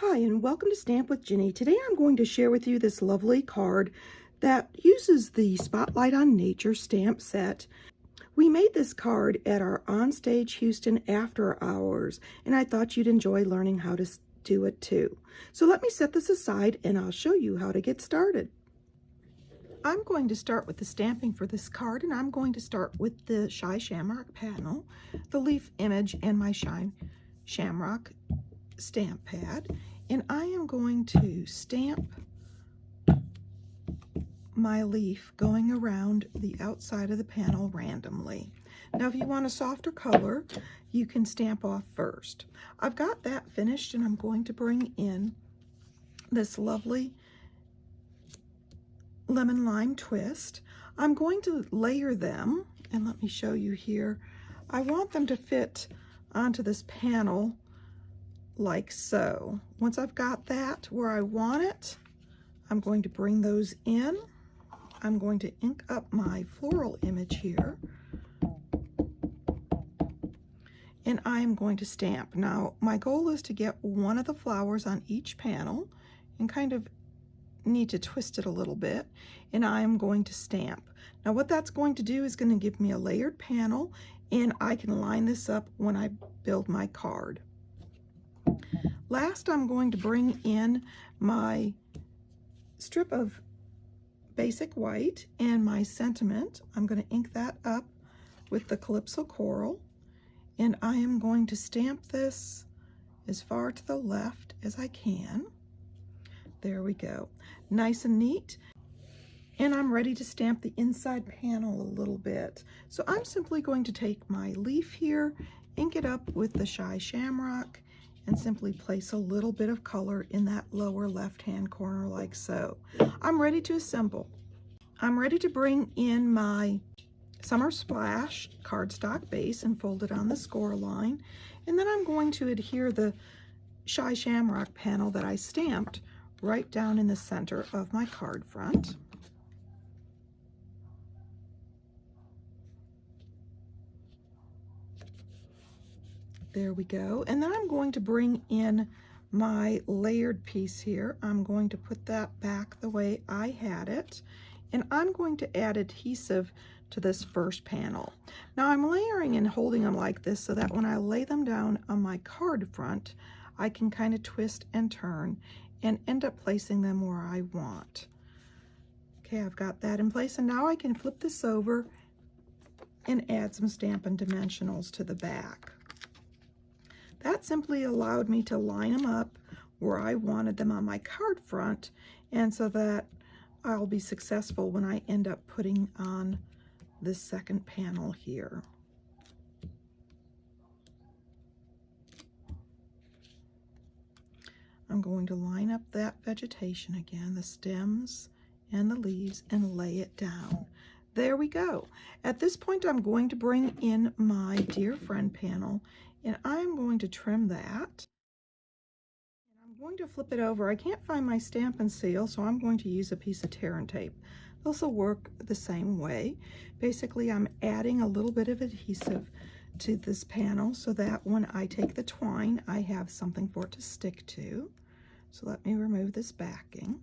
Hi, and welcome to Stamp with Ginny. Today I'm going to share with you this lovely card that uses the Spotlight on Nature stamp set. We made this card at our OnStage Houston after hours, and I thought you'd enjoy learning how to do it too. So let me set this aside and I'll show you how to get started. I'm going to start with the stamping for this card, and I'm going to start with the Shy Shamrock panel, the leaf image, and my Shy Shamrock stamp pad, and I am going to stamp my leaf going around the outside of the panel randomly. Now if you want a softer color, you can stamp off first. I've got that finished, and I'm going to bring in this lovely lemon lime twist. I'm going to layer them, and let me show you here. I want them to fit onto this panel like so. Once I've got that where I want it, I'm going to bring those in. I'm going to ink up my floral image here, and I am going to stamp. Now my goal is to get one of the flowers on each panel and kind of need to twist it a little bit, and I am going to stamp. Now what that's going to do is going to give me a layered panel, and I can line this up when I build my card. Last, I'm going to bring in my strip of basic white and my sentiment. I'm going to ink that up with the Calypso Coral, and I am going to stamp this as far to the left as I can. There we go. Nice and neat. And I'm ready to stamp the inside panel a little bit. So I'm simply going to take my leaf here, ink it up with the Shy Shamrock, and simply place a little bit of color in that lower left-hand corner like so. I'm ready to assemble. I'm ready to bring in my Summer Splash cardstock base and fold it on the score line. And then I'm going to adhere the Shy Shamrock panel that I stamped right down in the center of my card front. There we go. And then I'm going to bring in my layered piece here. I'm going to put that back the way I had it, and I'm going to add adhesive to this first panel. Now I'm layering and holding them like this so that when I lay them down on my card front, I can kind of twist and turn and end up placing them where I want. Okay, I've got that in place, and now I can flip this over and add some Stampin' Dimensionals to the back. That simply allowed me to line them up where I wanted them on my card front, and so that I'll be successful when I end up putting on this second panel here. I'm going to line up that vegetation again, the stems and the leaves, and lay it down. There we go. At this point, I'm going to bring in my Dear Friend panel, and I'm going to trim that. And I'm going to flip it over. I can't find my Stampin' Seal, so I'm going to use a piece of tear and tape. This will work the same way. Basically, I'm adding a little bit of adhesive to this panel so that when I take the twine, I have something for it to stick to. So let me remove this backing.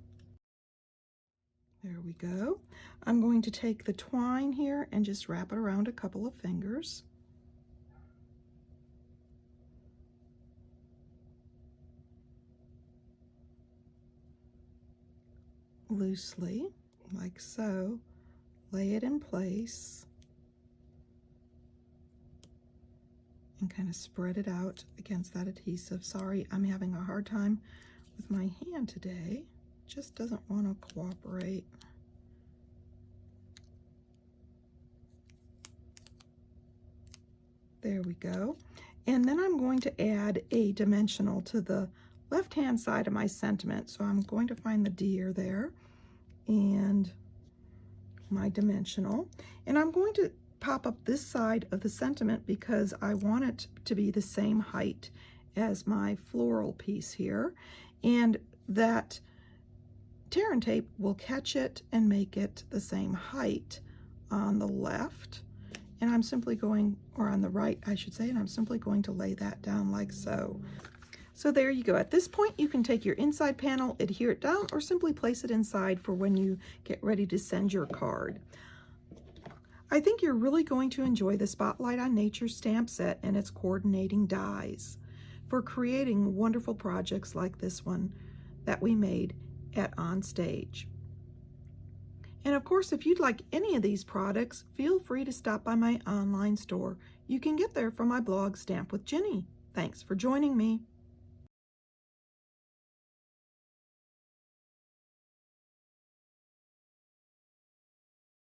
There we go. I'm going to take the twine here and just wrap it around a couple of fingers. Loosely, like so. Lay it in place and kind of spread it out against that adhesive. Sorry, I'm having a hard time with my hand today. Just doesn't want to cooperate. There we go. And then I'm going to add a dimensional to the left-hand side of my sentiment. So I'm going to find the deer there and my dimensional. And I'm going to pop up this side of the sentiment because I want it to be the same height as my floral piece here. And that tear and tape will catch it and make it the same height on the left. And I'm simply going, or on the right, I should say, and I'm simply going to lay that down like so. So there you go. At this point, you can take your inside panel, adhere it down, or simply place it inside for when you get ready to send your card. I think you're really going to enjoy the Spotlight on Nature stamp set and its coordinating dies for creating wonderful projects like this one that we made at OnStage. And of course, if you'd like any of these products, feel free to stop by my online store. You can get there from my blog, Stamp with Jini. Thanks for joining me.